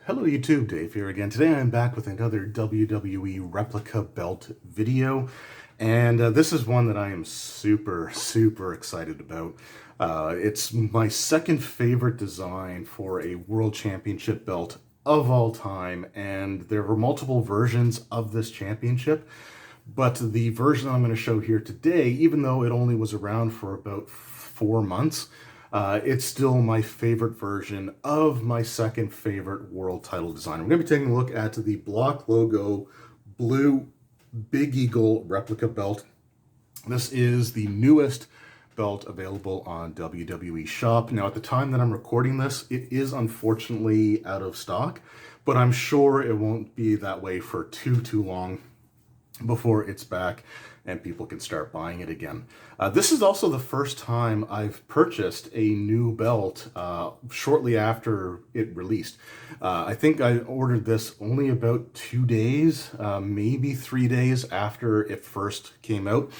Hello YouTube, Dave here again. Today I'm back with another WWE Replica belt video, and this is one that I am super excited about. It's my second favorite design for a World Championship belt of all time, and there were multiple versions of this championship, but the version I'm going to show here today, even though it only was around for about 4 months, it's still my favorite version of my second favorite world title design. We're going to be taking a look at the block logo blue Big Eagle replica belt. This is the newest belt available on WWE Shop. Now, at the time that I'm recording this, it is unfortunately out of stock, but I'm sure it won't be that way for too long before it's back and people can start buying it again. This is also the first time I've purchased a new belt shortly after it released. I think I ordered this only about 2 days, maybe 3 days after it first came out.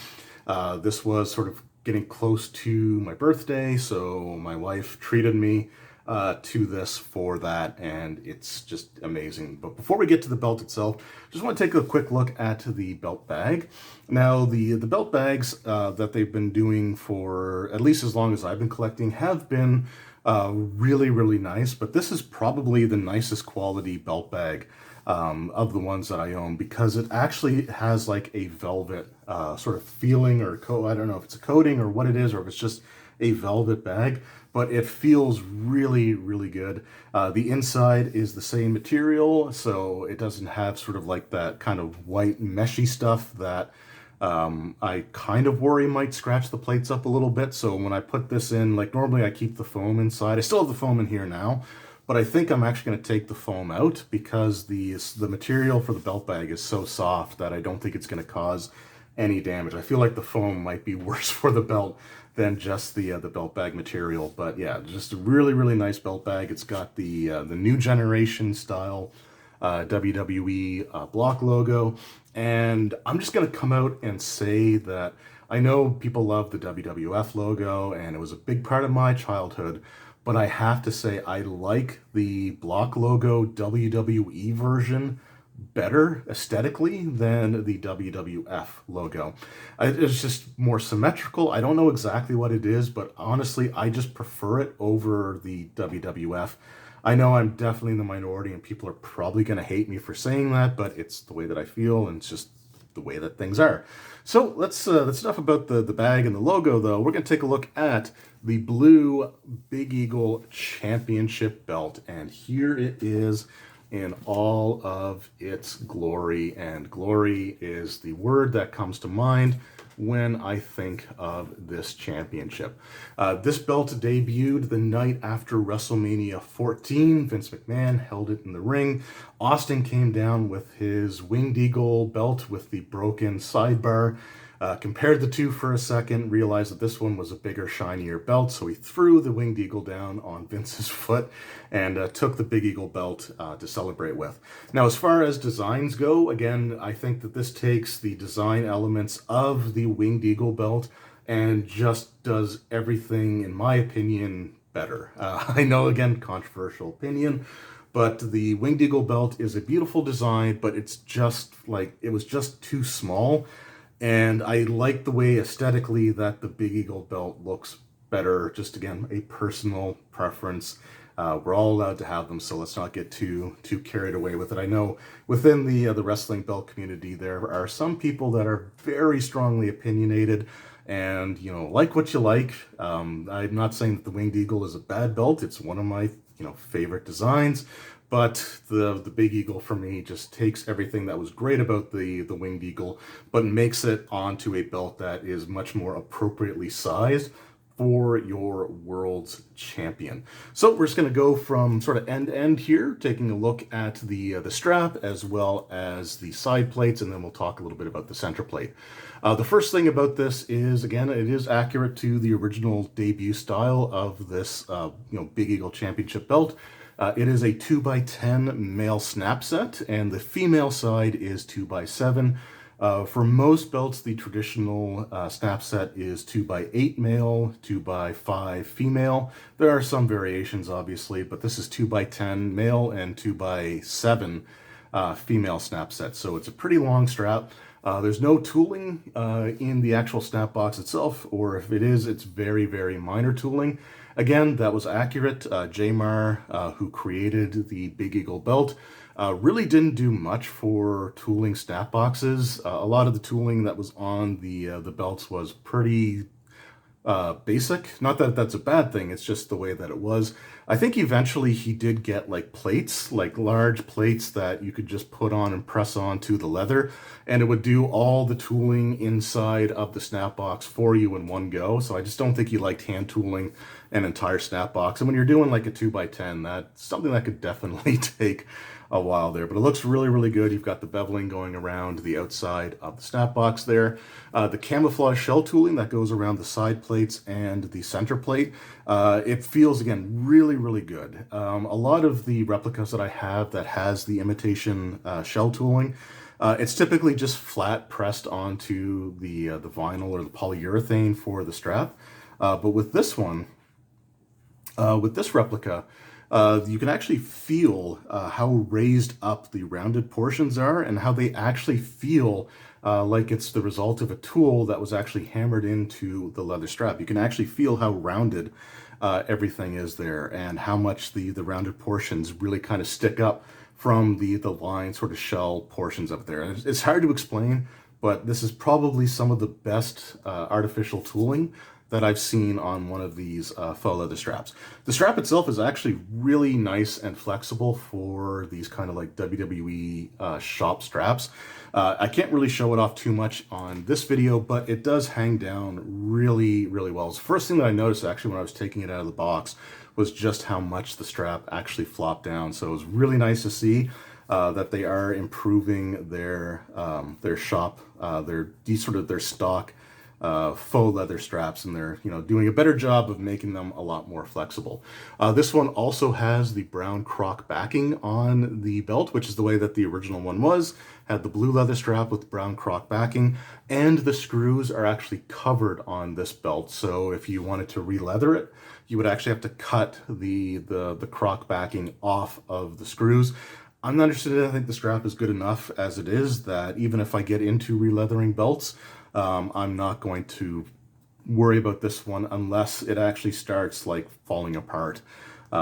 This was sort of getting close to my birthday, so my wife treated me to this for that, and it's just amazing. But before we get to the belt itself, just want to take a quick look at the belt bag. Now, the belt bags that they've been doing for at least as long as I've been collecting have been really nice, but this is probably the nicest quality belt bag of the ones that I own, because it actually has like a velvet sort of feeling, or I don't know if it's a coating or what it is, or if it's just a velvet bag, but it feels really good. The inside is the same material, so it doesn't have sort of like that kind of white meshy stuff that I kind of worry might scratch the plates up a little bit. So when I put this in, like normally I keep the foam inside. I still have the foam in here now, but I think I'm actually going to take the foam out because the material for the belt bag is so soft that I don't think it's going to cause any damage. I feel like the foam might be worse for the belt than just the belt bag material. But yeah, just a really nice belt bag. It's got the new generation style WWE block logo, and I'm just gonna come out and say that I know people love the WWF logo, and it was a big part of my childhood, but I have to say I like the block logo WWE version better aesthetically than the WWF logo. It's just more symmetrical. I don't know exactly what it is, but honestly, I just prefer it over the WWF. I know I'm definitely in the minority and people are probably going to hate me for saying that, but it's the way that I feel, and it's just the way that things are. So that's enough about the bag and the logo, though. We're going to take a look at the blue Big Eagle Championship belt, and here it is in all of its glory. And glory is the word that comes to mind when I think of this championship. This belt debuted the night after WrestleMania 14. Vince McMahon held it in the ring. Austin came down with his Winged Eagle belt with the broken sidebar. Compared the two for a second, realized that this one was a bigger, shinier belt, so he threw the Winged Eagle down on Vince's foot and took the Big Eagle belt to celebrate with. Now, as far as designs go, again, I think that this takes the design elements of the Winged Eagle belt and just does everything, in my opinion, better. I know, again, controversial opinion, but the Winged Eagle belt is a beautiful design, but it's just like, it was just too small. And I like the way aesthetically that the Big Eagle belt looks better. Just again, a personal preference. We're all allowed to have them, so let's not get too carried away with it. I know within the wrestling belt community, there are some people that are very strongly opinionated, and like what you like. I'm not saying that the Winged Eagle is a bad belt. It's one of my favorite designs. But the Big Eagle, for me, just takes everything that was great about the Winged Eagle, but makes it onto a belt that is much more appropriately sized for your world's champion. So we're just going to go from sort of end to end here, taking a look at the strap as well as the side plates, and then we'll talk a little bit about the center plate. The first thing about this is, again, it is accurate to the original debut style of this Big Eagle Championship belt. It is a 2x10 male snap set, and the female side is 2x7. For most belts, the traditional snap set is 2x8 male, 2x5 female. There are some variations, obviously, but this is 2x10 male and 2x7 female snap set. So it's a pretty long strap. There's no tooling in the actual snap box itself, or if it is, it's very, very minor tooling. Again, that was accurate. Jamar, who created the Big Eagle belt, really didn't do much for tooling snap boxes. A lot of the tooling that was on the belts was pretty basic. Not that that's a bad thing, it's just the way that it was. I think eventually he did get like plates, like large plates that you could just put on and press onto the leather, and it would do all the tooling inside of the snap box for you in one go. So I just don't think he liked hand tooling an entire snap box. And when you're doing like a 2x10, that's something that could definitely take a while there, but it looks really, really good. You've got the beveling going around the outside of the snap box there. The camouflage shell tooling that goes around the side plates and the center plate. It feels, again, really, really good. A lot of the replicas that I have that has the imitation shell tooling, it's typically just flat pressed onto the vinyl or the polyurethane for the strap. But with this one, with this replica, you can actually feel how raised up the rounded portions are and how they actually feel like it's the result of a tool that was actually hammered into the leather strap. You can actually feel how rounded everything is there and how much the rounded portions really kind of stick up from the line sort of shell portions up there. And it's hard to explain, but this is probably some of the best artificial tooling that I've seen on one of these faux leather straps. The strap itself is actually really nice and flexible for these kind of like WWE shop straps. I can't really show it off too much on this video, but it does hang down really, really well. It's the first thing that I noticed actually when I was taking it out of the box was just how much the strap actually flopped down. So it was really nice to see that they are improving their shop, their stock faux leather straps, and they're doing a better job of making them a lot more flexible. This one also has the brown croc backing on the belt, which is the way that the original one was. Had the blue leather strap with brown croc backing, and the screws are actually covered on this belt. So if you wanted to re-leather it, you would actually have to cut the croc backing off of the screws. I'm not interested in it. I think the strap is good enough as it is, that even if I get into re-leathering belts, I'm not going to worry about this one unless it actually starts like falling apart,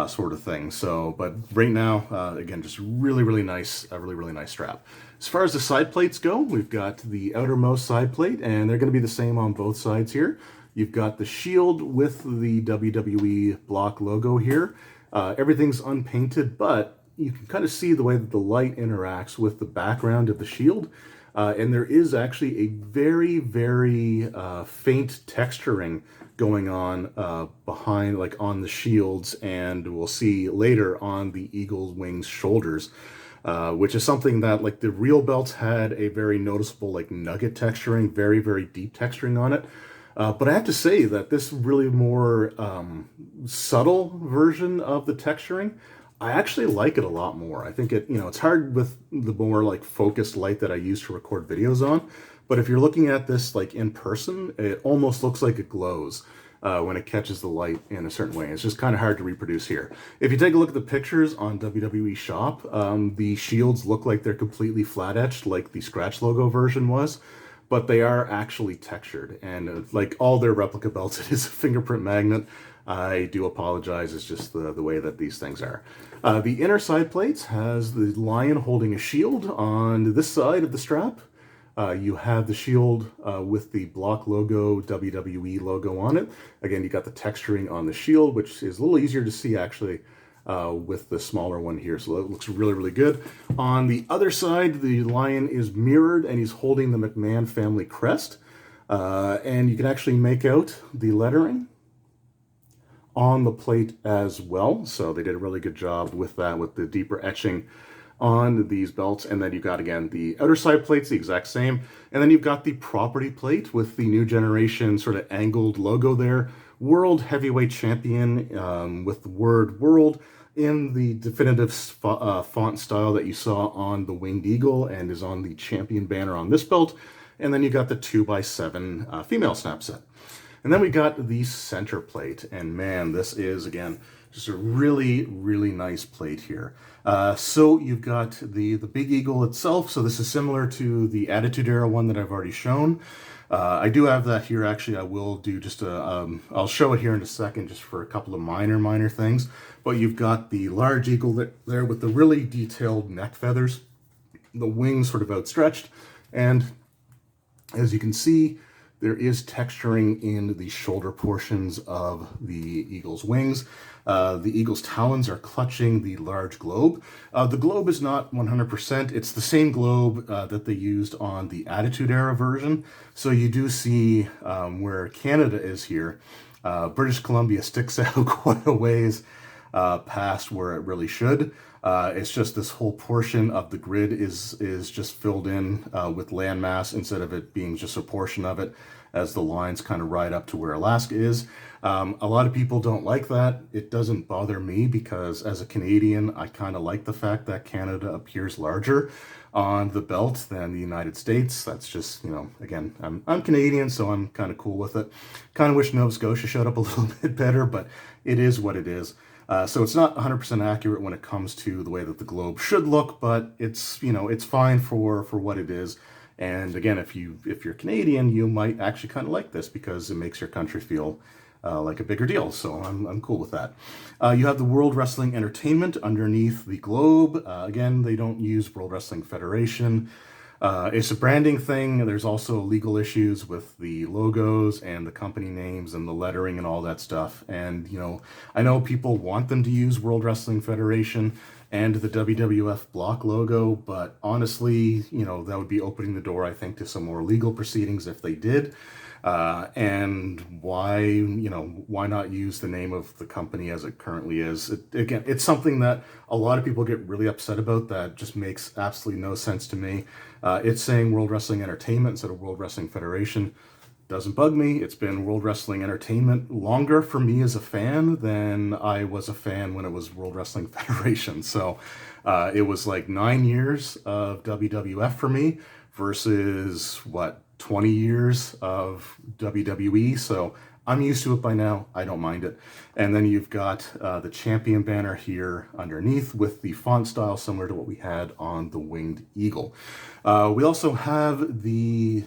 sort of thing. So, but right now, again, just really, really nice, really nice strap. As far as the side plates go, we've got the outermost side plate, and they're going to be the same on both sides here. You've got the shield with the WWE block logo here. Everything's unpainted, but you can kind of see the way that the light interacts with the background of the shield. And there is actually a very, very faint texturing going on behind, like on the shields, and we'll see later on the eagle's wings shoulders, which is something that like the real belts had a very noticeable like nugget texturing, very, very deep texturing on it. But I have to say that this really more subtle version of the texturing, I actually like it a lot more. I think it's hard with the more like focused light that I use to record videos on, but if you're looking at this like in person, it almost looks like it glows when it catches the light in a certain way. It's just kind of hard to reproduce here. If you take a look at the pictures on WWE Shop, the shields look like they're completely flat etched like the scratch logo version was, but they are actually textured, and like all their replica belts, it is a fingerprint magnet. I do apologize, it's just the way that these things are. The inner side plates has the lion holding a shield on this side of the strap. You have the shield with the block logo, WWE logo on it. Again, you got the texturing on the shield, which is a little easier to see actually with the smaller one here. So that looks really, really good. On the other side, the lion is mirrored and he's holding the McMahon family crest. And you can actually make out the lettering on the plate as well. So they did a really good job with that, with the deeper etching on these belts. And then you've got, again, the outer side plates, the exact same. And then you've got the property plate with the new generation sort of angled logo there. World Heavyweight Champion with the word world in the definitive font style that you saw on the Winged Eagle and is on the champion banner on this belt. And then you got the 2x7 female snap set. And then we got the center plate, and man, this is, again, just a really, really nice plate here. So you've got the Big Eagle itself, so this is similar to the Attitude Era one that I've already shown. I do have that here, actually. I will do just I'll show it here in a second just for a couple of minor things. But you've got the large eagle there with the really detailed neck feathers, the wings sort of outstretched, and as you can see, there is texturing in the shoulder portions of the eagle's wings. The eagle's talons are clutching the large globe. The globe is not 100%. It's the same globe that they used on the Attitude Era version. So you do see where Canada is here. British Columbia sticks out quite a ways past where it really should. It's just this whole portion of the grid is just filled in with landmass instead of it being just a portion of it as the lines kind of ride up to where Alaska is. A lot of people don't like that. It doesn't bother me because as a Canadian, I kind of like the fact that Canada appears larger on the belt than the United States. That's just, you know, again, I'm Canadian, so I'm kind of cool with it. Kind of wish Nova Scotia showed up a little bit better, but it is what it is. So it's not 100% accurate when it comes to the way that the globe should look, but it's, you know, it's fine for what it is. And again, if you're Canadian, you might actually kind of like this because it makes your country feel like a bigger deal. So I'm cool with that. You have the World Wrestling Entertainment underneath the globe. Again, they don't use World Wrestling Federation. It's a branding thing. There's also legal issues with the logos and the company names and the lettering and all that stuff. And, you know, I know people want them to use World Wrestling Federation and the WWF block logo, but honestly, you know, that would be opening the door, I think, to some more legal proceedings if they did. And why not use the name of the company as it currently is? Again, it's something that a lot of people get really upset about that just makes absolutely no sense to me. It's saying World Wrestling Entertainment instead of World Wrestling Federation. Doesn't bug me. It's been World Wrestling Entertainment longer for me as a fan than I was a fan when it was World Wrestling Federation. So it was like 9 years of WWF for me versus, 20 years of WWE. So I'm used to it by now. I don't mind it. And then you've got the champion banner here underneath with the font style similar to what we had on the Winged Eagle. We also have the,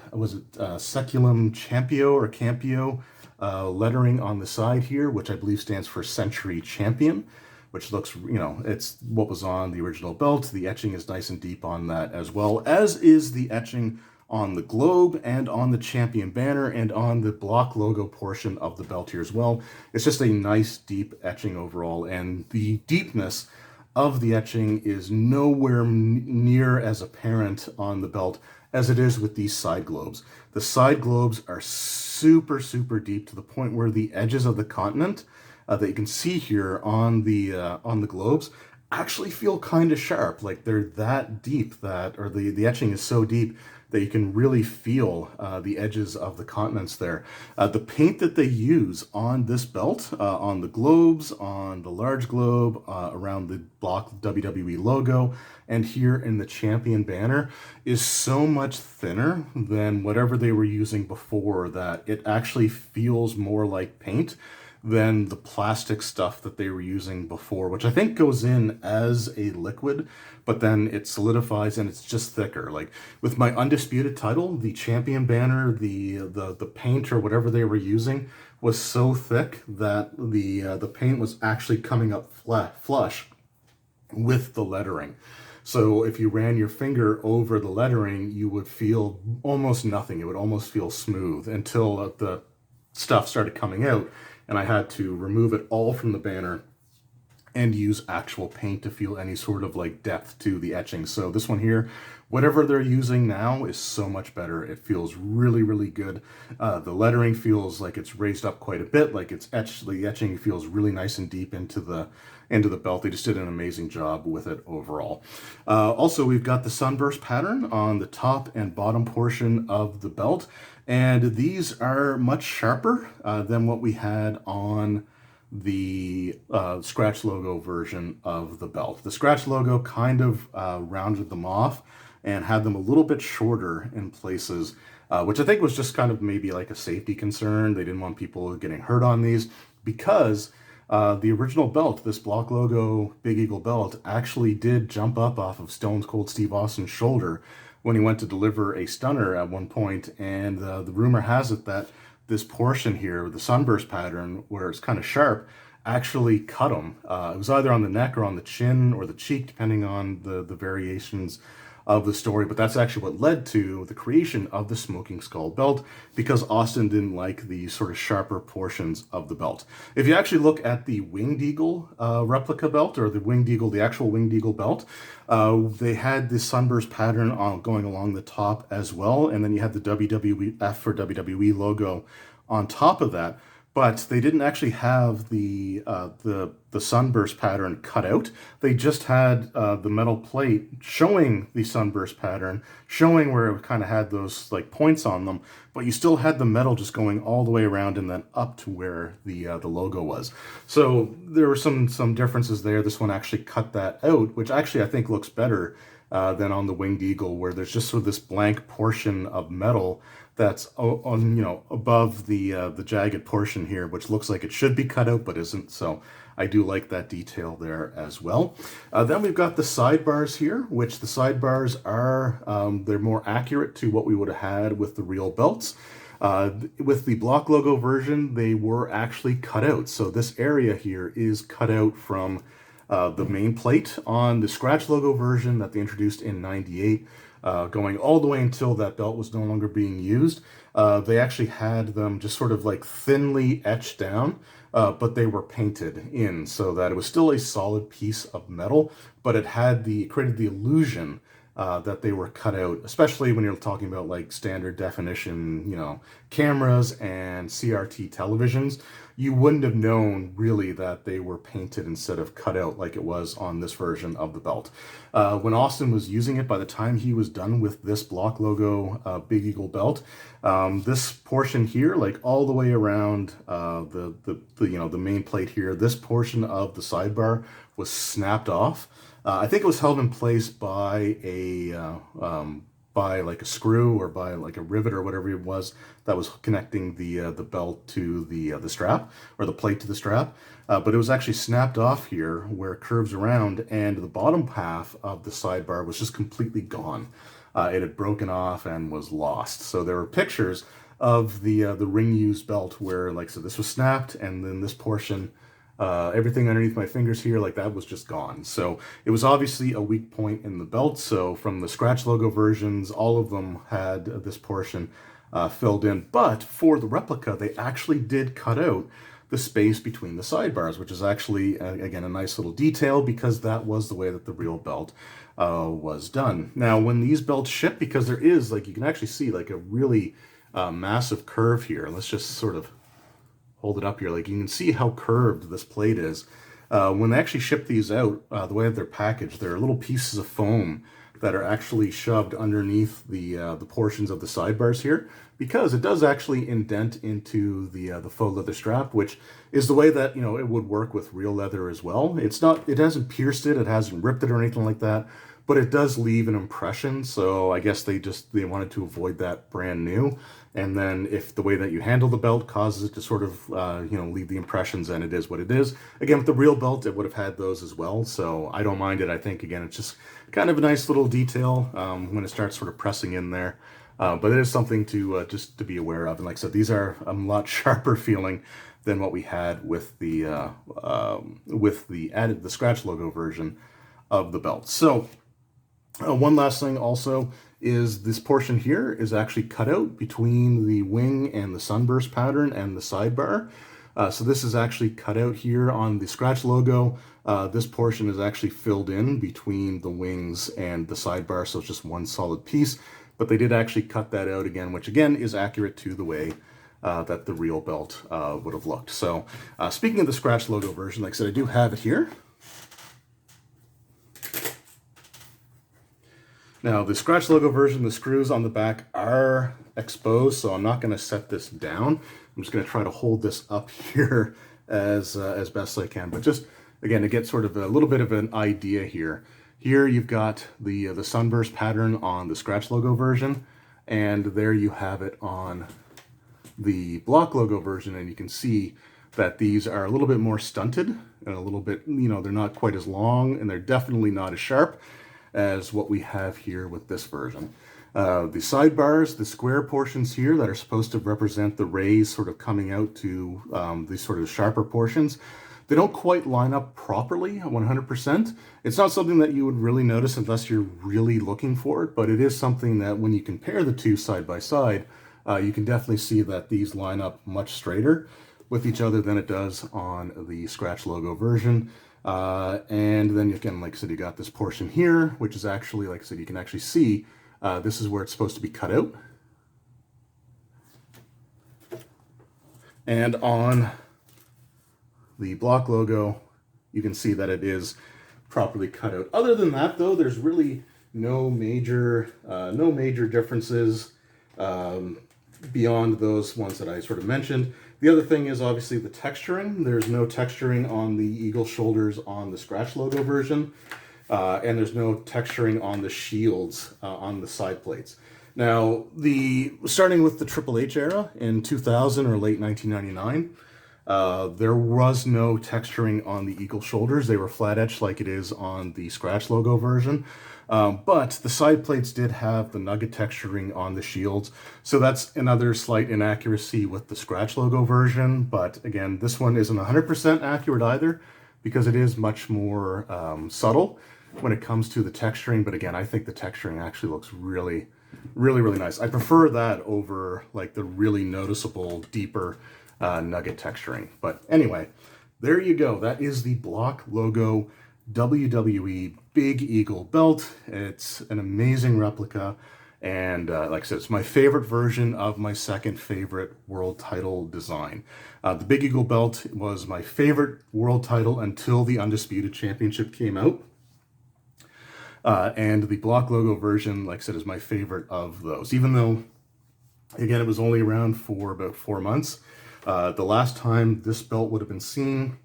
Seculum Champio or Campio lettering on the side here, which I believe stands for Century Champion, which looks, you know, it's what was on the original belt. The etching is nice and deep on that as well, as is the etching on the globe and on the champion banner and on the block logo portion of the belt here as well. It's just a nice deep etching overall, and the deepness of the etching is nowhere near as apparent on the belt as it is with these side globes. The side globes are super deep to the point where the edges of the continent that you can see here on the globes actually feel kind of sharp. Like they're that deep or the etching is so deep that you can really feel the edges of the continents there. The paint that they use on this belt, on the globes, on the large globe, around the block WWE logo, and here in the champion banner is so much thinner than whatever they were using before that it actually feels more like paint than the plastic stuff that they were using before, which I think goes in as a liquid, but then it solidifies and it's just thicker. Like with my Undisputed title, the champion banner, the paint or whatever they were using was so thick that the paint was actually coming up flush with the lettering. So if you ran your finger over the lettering, you would feel almost nothing. It would almost feel smooth until the stuff started coming out. And I had to remove it all from the banner and use actual paint to feel any sort of like depth to the etching. So this one here, whatever they're using now is so much better. It feels really good. The lettering feels like it's raised up quite a bit, like it's etched. The etching feels really nice and deep into the belt. They just did an amazing job with it overall. Also, we've got the sunburst pattern on the top and bottom portion of the belt. And these are much sharper than what we had on the scratch logo version of the belt. The scratch logo kind of rounded them off and had them a little bit shorter in places, which I think was just kind of maybe like a safety concern. They didn't want people getting hurt on these because the original belt, this block logo Big Eagle belt, actually did jump up off of Stone Cold Steve Austin's shoulder when he went to deliver a stunner at one point, and the rumor has it that this portion here, the sunburst pattern, where it's kind of sharp, actually cut him. It was either on the neck or on the chin or the cheek, depending on the variations of the story, but that's actually what led to the creation of the Smoking Skull belt, because Austin didn't like the sort of sharper portions of the belt. If you actually look at the Winged Eagle replica belt, or the Winged Eagle, the actual Winged Eagle belt, they had the sunburst pattern going along the top as well, and then you had the WWF for WWE logo on top of that. But they didn't actually have the sunburst pattern cut out. They just had the metal plate showing the sunburst pattern, showing where it kind of had those like points on them. But you still had the metal just going all the way around and then up to where the logo was. So there were some differences there. This one actually cut that out, which actually I think looks better than on the Winged Eagle, where there's just sort of this blank portion of metal that's on, above the jagged portion here, which looks like it should be cut out but isn't. So I do like that detail there as well. Then we've got the sidebars here, which the sidebars are they're more accurate to what we would have had with the real belts. With the block logo version, they were actually cut out. So this area here is cut out from the main plate on the scratch logo version that they introduced in '98. Going all the way until that belt was no longer being used. They actually had them just sort of like thinly etched down, but they were painted in so that it was still a solid piece of metal, but it had created the illusion that they were cut out, especially when you're talking about like standard definition, cameras and CRT televisions. You wouldn't have known really that they were painted instead of cut out like it was on this version of the belt. When Austin was using it, by the time he was done with this block logo Big Eagle belt, this portion here, like all the way around the main plate here, this portion of the sidebar was snapped off. I think it was held in place by like a screw or by like a rivet or whatever it was that was connecting the belt to the strap, or the plate to the strap. But it was actually snapped off here where it curves around, and the bottom half of the sidebar was just completely gone. It had broken off and was lost. So there were pictures of the ring used belt where, like I said, this was snapped, and then this portion, everything underneath my fingers here, like that was just gone. So it was obviously a weak point in the belt. So from the scratch logo versions, all of them had this portion filled in. But for the replica, they actually did cut out the space between the sidebars, which is actually, again, a nice little detail, because that was the way that the real belt was done. Now, when these belts ship, because there is, like, you can actually see like a really massive curve here. Let's just sort of hold it up here. Like, you can see how curved this plate is. When they actually ship these out, the way that they're packaged, there are little pieces of foam that are actually shoved underneath the portions of the sidebars here, because it does actually indent into the faux leather strap, which is the way that it would work with real leather as well. It hasn't pierced it, it hasn't ripped it or anything like that, but it does leave an impression. So I guess they wanted to avoid that brand new. And then if the way that you handle the belt causes it to sort of, leave the impressions, and it is what it is. Again, with the real belt, it would have had those as well. So I don't mind it. I think, again, it's just kind of a nice little detail when it starts sort of pressing in there. But it is something to just to be aware of. And like I said, these are a lot sharper feeling than what we had with the scratch logo version of the belt. So one last thing also is this portion here is actually cut out between the wing and the sunburst pattern and the sidebar. So this is actually cut out here on the scratch logo. This portion is actually filled in between the wings and the sidebar, so it's just one solid piece. But they did actually cut that out again, which again is accurate to the way that the real belt would have looked. So speaking of the scratch logo version, like I said, I do have it here. Now, the scratch logo version, the screws on the back are exposed, so I'm not going to set this down. I'm just going to try to hold this up here as best I can. But just, again, to get sort of a little bit of an idea here. Here you've got the sunburst pattern on the scratch logo version, and there you have it on the block logo version, and you can see that these are a little bit more stunted and a little bit, they're not quite as long, and they're definitely not as sharp as what we have here with this version. The sidebars, the square portions here that are supposed to represent the rays sort of coming out to these sort of sharper portions, they don't quite line up properly 100%. It's not something that you would really notice unless you're really looking for it, but it is something that when you compare the two side by side, you can definitely see that these line up much straighter with each other than it does on the scratch logo version. And then again, like I said, you got this portion here, which is actually, like I said, you can actually see this is where it's supposed to be cut out. And on the block logo, you can see that it is properly cut out. Other than that, though, there's really no major differences beyond those ones that I sort of mentioned. The other thing is obviously the texturing. There's no texturing on the eagle shoulders on the scratch logo version, and there's no texturing on the shields on the side plates. Now, starting with the Triple H era in 2000 or late 1999, there was no texturing on the eagle shoulders. They were flat etched like it is on the scratch logo version. But the side plates did have the nugget texturing on the shields. So that's another slight inaccuracy with the scratch logo version. But again, this one isn't 100% accurate either, because it is much more subtle when it comes to the texturing. But again, I think the texturing actually looks really, really, really nice. I prefer that over like the really noticeable, deeper nugget texturing. But anyway, there you go. That is the block logo WWE Big Eagle belt. It's an amazing replica, and like I said, it's my favorite version of my second favorite world title design. The Big Eagle belt was my favorite world title until the Undisputed Championship came out. And the block logo version, like I said, is my favorite of those, even though, again, it was only around for about 4 months. The last time this belt would have been seen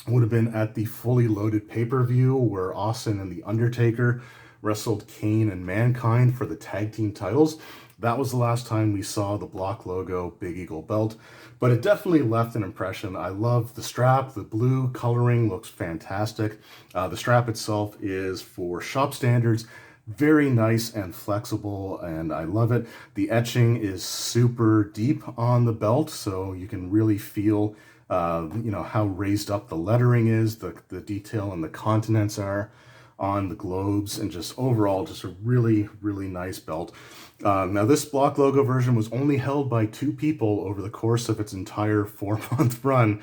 would have been at the Fully Loaded pay-per-view where Austin and The Undertaker wrestled Kane and Mankind for the tag team titles. That was the last time we saw the block logo Big Eagle belt, but it definitely left an impression. I love the strap. The blue coloring looks fantastic. The strap itself is, for shop standards, very nice and flexible, and I love it. The etching is super deep on the belt, so you can really feel how raised up the lettering is, the detail and the continents are on the globes, and just overall just a really, really nice belt. Now, this block logo version was only held by 2 people over the course of its entire 4-month run,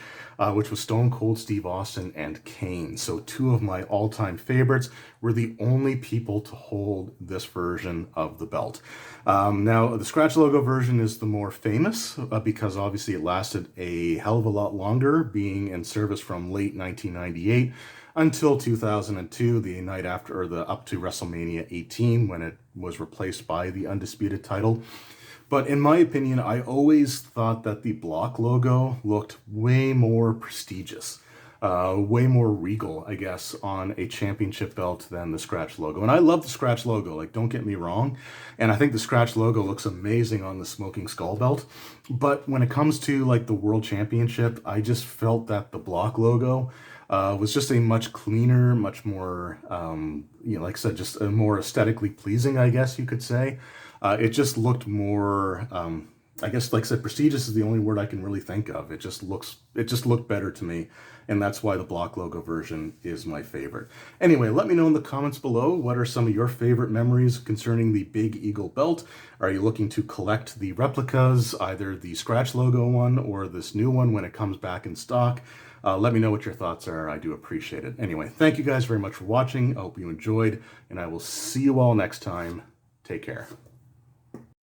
which was Stone Cold Steve Austin and Kane. So 2 of my all-time favorites were the only people to hold this version of the belt. Now, the scratch logo version is the more famous because obviously it lasted a hell of a lot longer, being in service from late 1998 until 2002, the night after, or up to WrestleMania 18, when it was replaced by the Undisputed title. But in my opinion, I always thought that the block logo looked way more prestigious, way more regal, I guess, on a championship belt than the scratch logo. And I love the scratch logo, like, don't get me wrong. And I think the scratch logo looks amazing on the Smoking Skull belt. But when it comes to like the World Championship, I just felt that the block logo was just a much cleaner, much more, like I said, just a more aesthetically pleasing, I guess you could say. It just looked more, I guess, like I said, prestigious is the only word I can really think of. It just looked better to me, and that's why the block logo version is my favorite. Anyway, let me know in the comments below, what are some of your favorite memories concerning the Big Eagle belt? Are you looking to collect the replicas, either the scratch logo one or this new one when it comes back in stock? Let me know what your thoughts are. I do appreciate it. Anyway, thank you guys very much for watching. I hope you enjoyed, and I will see you all next time. Take care.